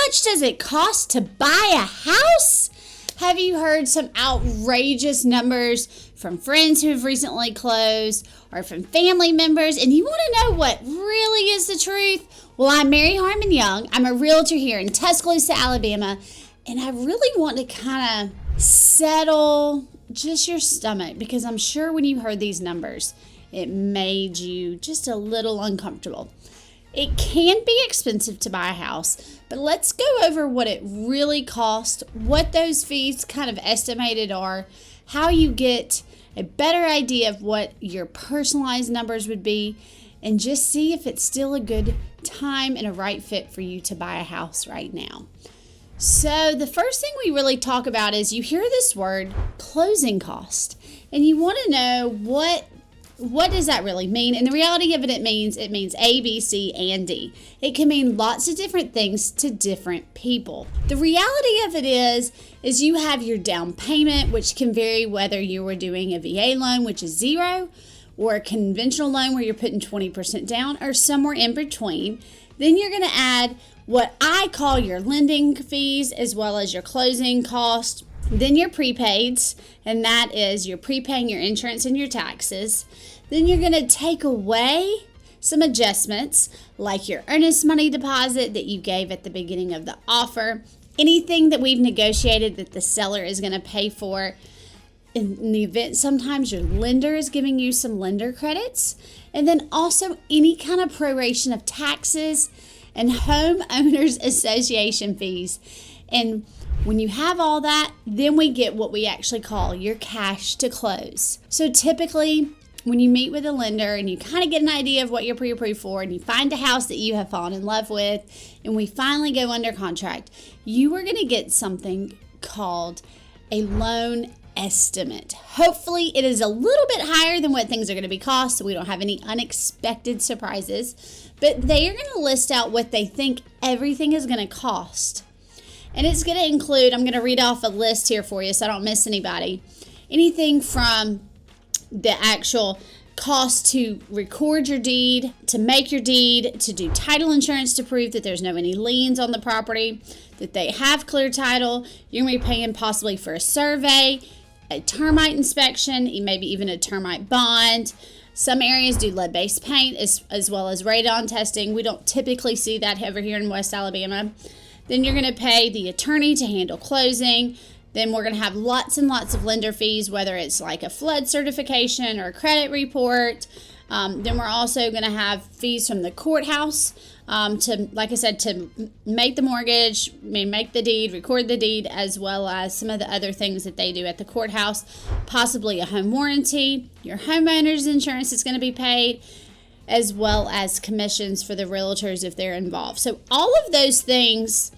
much does it cost to buy a house? Have you heard some outrageous numbers from friends who have recently closed or from family members, and you want to know what really is the truth? Well, I'm Mary Harmon Young. I'm a realtor here in Tuscaloosa, Alabama, and I really want to kind of settle just your stomach, because I'm sure when you heard these numbers, it made you just a little uncomfortable. It can be expensive to buy a house, but let's go over what it really costs, what those fees kind of estimated are, how you get a better idea of what your personalized numbers would be, and just see if it's still a good time and a right fit for you to buy a house right now. So the first thing we really talk about is you hear this word closing cost, and you want to know what does that really mean? And the reality of it means A, B, C, and D. It can mean lots of different things to different people. The reality of it is you have your down payment, which can vary whether you were doing a VA loan, which is 0, or a conventional loan where you're putting 20% down, or somewhere in between. Then you're going to add what I call your lending fees, as well as your closing cost. Then your prepaids, and that is you're prepaying your insurance and your taxes. Then you're going to take away some adjustments like your earnest money deposit that you gave at the beginning of the offer, anything that we've negotiated that the seller is going to pay for. In the event, sometimes your lender is giving you some lender credits, and then also any kind of proration of taxes and homeowners association fees. And when you have all that, then we get what we actually call your cash to close. So typically, when you meet with a lender and you kind of get an idea of what you're pre-approved for, and you find a house that you have fallen in love with, and we finally go under contract, you are going to get something called a loan estimate. Hopefully, it is a little bit higher than what things are going to be cost, so we don't have any unexpected surprises. But they are going to list out what they think everything is going to cost. And it's going to include, I'm going to read off a list here for you so I don't miss anybody. Anything from the actual cost to record your deed, to make your deed, to do title insurance to prove that there's no any liens on the property, that they have clear title. You're going to be paying possibly for a survey, a termite inspection, maybe even a termite bond. Some areas do lead-based paint as well as radon testing. We don't typically see that ever here in West Alabama. Then you're going to pay the attorney to handle closing. Then we're going to have lots and lots of lender fees, whether it's like a flood certification or a credit report. Then we're also going to have fees from the courthouse to, like I said, to make the mortgage, make the deed, record the deed, as well as some of the other things that they do at the courthouse, possibly a home warranty. Your homeowner's insurance is going to be paid, as well as commissions for the realtors if they're involved. So all of those things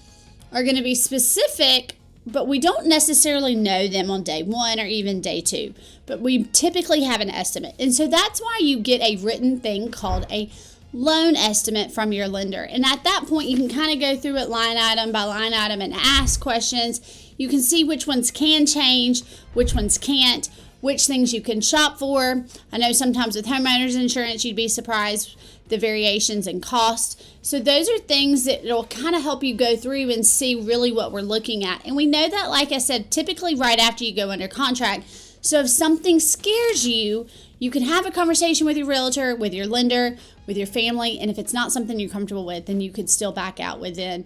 are going to be specific, but we don't necessarily know them on day 1 or even day 2. But we typically have an estimate. And so that's why you get a written thing called a loan estimate from your lender. And at that point, you can kind of go through it line item by line item and ask questions. You can see which ones can change, which ones can't, which things you can shop for. I know sometimes with homeowners insurance, you'd be surprised the variations in cost. So those are things that will kind of help you go through and see really what we're looking at. And we know that, like I said, typically right after you go under contract. So if something scares you, you can have a conversation with your realtor, with your lender, with your family, and if it's not something you're comfortable with, then you could still back out within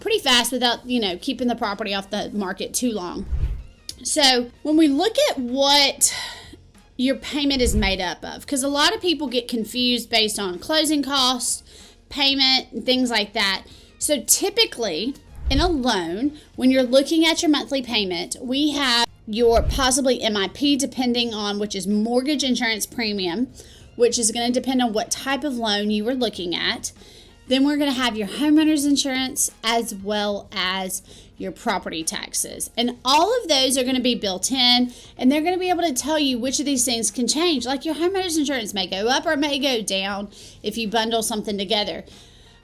pretty fast without, keeping the property off the market too long. So when we look at what your payment is made up of, because a lot of people get confused based on closing costs, payment, and things like that. So typically in a loan, when you're looking at your monthly payment, we have your possibly MIP, depending on which is mortgage insurance premium, which is going to depend on what type of loan you were looking at. Then we're going to have your homeowner's insurance as well as your property taxes. And all of those are going to be built in, and they're going to be able to tell you which of these things can change. Like your homeowner's insurance may go up or it may go down if you bundle something together.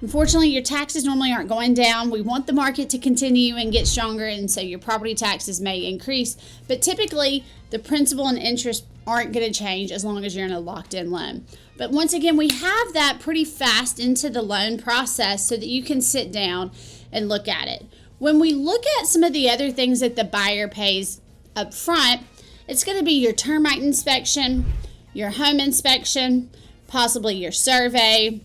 Unfortunately, your taxes normally aren't going down. We want the market to continue and get stronger, and so your property taxes may increase. But typically, the principal and interest aren't going to change as long as you're in a locked-in loan. But once again, we have that pretty fast into the loan process so that you can sit down and look at it. When we look at some of the other things that the buyer pays up front, it's going to be your termite inspection, your home inspection, possibly your survey,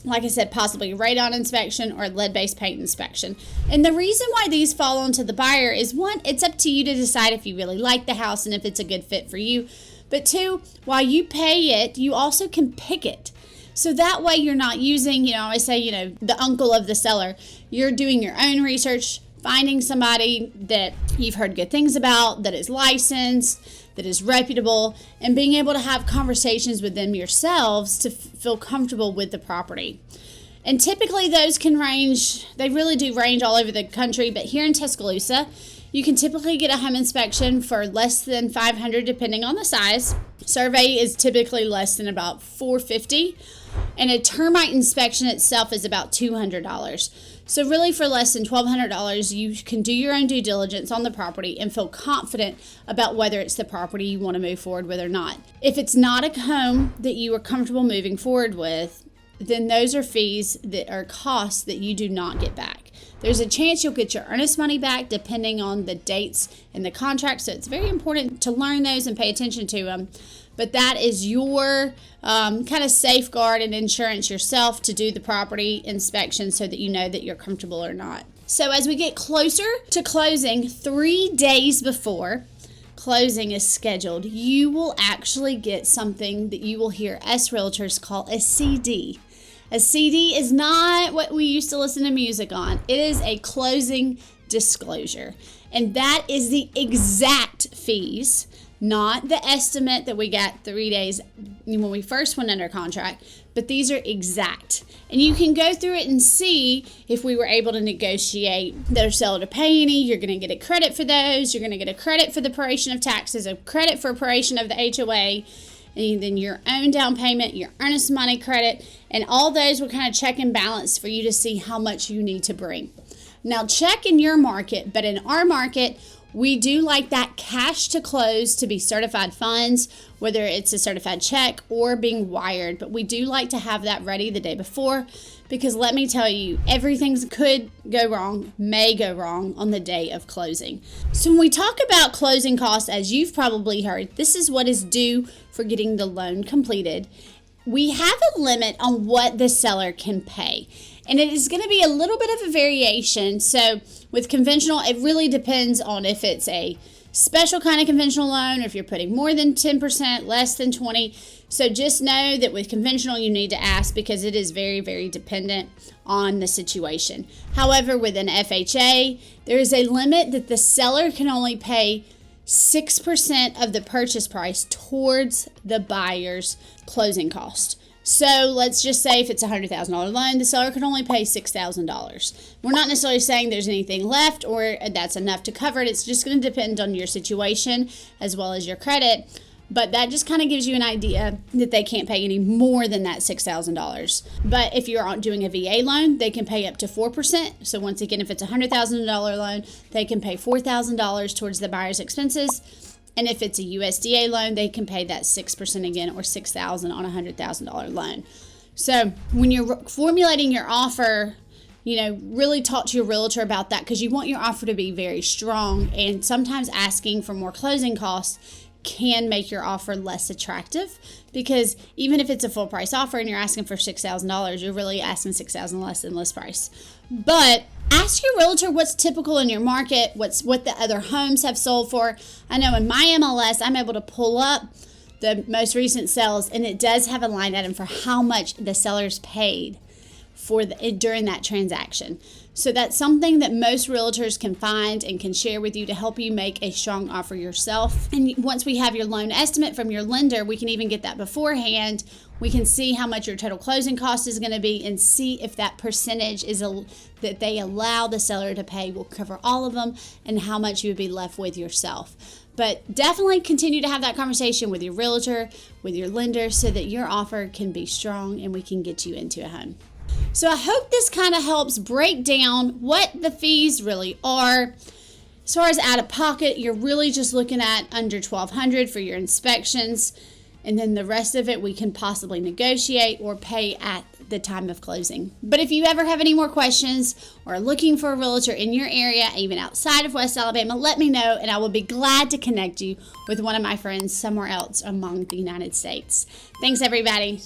like I said, possibly radon inspection or lead-based paint inspection. And the reason why these fall onto the buyer is, one, it's up to you to decide if you really like the house and if it's a good fit for you. But two, while you pay it, you also can pick it. So that way you're not using, I always say, the uncle of the seller. You're doing your own research, finding somebody that you've heard good things about, that is licensed, that is reputable, and being able to have conversations with them yourselves to feel comfortable with the property. And typically those can range, they really do range all over the country, but here in Tuscaloosa, you can typically get a home inspection for less than $500 depending on the size. Survey is typically less than about $450, and a termite inspection itself is about $200. So really for less than $1,200, you can do your own due diligence on the property and feel confident about whether it's the property you want to move forward with or not. If it's not a home that you are comfortable moving forward with, then those are fees that are costs that you do not get back. There's a chance you'll get your earnest money back depending on the dates in the contract, so it's very important to learn those and pay attention to them. But that is your kind of safeguard and insurance yourself to do the property inspection so that you know that you're comfortable or not. So as we get closer to closing, 3 days before closing is scheduled, you will actually get something that you will hear us realtors call a CD. A CD is not what we used to listen to music on. It is a closing disclosure. And that is the exact fees, not the estimate that we got 3 days when we first went under contract, but these are exact. And you can go through it and see if we were able to negotiate their seller to pay any. You're going to get a credit for those. You're going to get a credit for the proration of taxes, a credit for proration of the HOA, and then your own down payment, your earnest money credit, and all those will kind of check and balance for you to see how much you need to bring. Now check in your market, but in our market, we do like that cash to close to be certified funds, whether it's a certified check or being wired. But we do like to have that ready the day before, because let me tell you, everything could go wrong, may go wrong on the day of closing. So when we talk about closing costs, as you've probably heard, this is what is due for getting the loan completed. We have a limit on what the seller can pay, and it is going to be a little bit of a variation. So with conventional, it really depends on if it's a special kind of conventional loan, or if you're putting more than 10%, less than 20%. So just know that with conventional, you need to ask, because it is very, very dependent on the situation. However, with an FHA, there is a limit that the seller can only pay 6% of the purchase price towards the buyer's closing cost. So let's just say if it's a $100,000 loan, the seller can only pay $6,000. We're not necessarily saying there's anything left or that's enough to cover it. It's just going to depend on your situation as well as your credit. But that just kind of gives you an idea that they can't pay any more than that $6,000. But if you're doing a VA loan, they can pay up to 4%. So once again, if it's a $100,000 loan, they can pay $4,000 towards the buyer's expenses. And if it's a USDA loan, they can pay that 6% again, or $6,000 on a $100,000 loan. So when you're formulating your offer, really talk to your realtor about that, because you want your offer to be very strong. And sometimes asking for more closing costs can make your offer less attractive, because even if it's a full price offer and you're asking for $6,000, you're really asking $6,000 less than list price. But ask your realtor what's typical in your market, what the other homes have sold for. I know in my MLS, I'm able to pull up the most recent sales, and it does have a line item for how much the sellers paid during that transaction. So that's something that most realtors can find and can share with you to help you make a strong offer yourself. And once we have your loan estimate from your lender, we can even get that beforehand. We can see how much your total closing cost is going to be and see if that percentage that they allow the seller to pay will cover all of them, and how much you would be left with yourself. But definitely continue to have that conversation with your realtor, with your lender, so that your offer can be strong and we can get you into a home. So I hope this kind of helps break down what the fees really are. As far as out of pocket, you're really just looking at under $1,200 for your inspections. and then the rest of it we can possibly negotiate or pay at the time of closing. But if you ever have any more questions or are looking for a realtor in your area, even outside of West Alabama, let me know and I will be glad to connect you with one of my friends somewhere else among the United States. Thanks, everybody.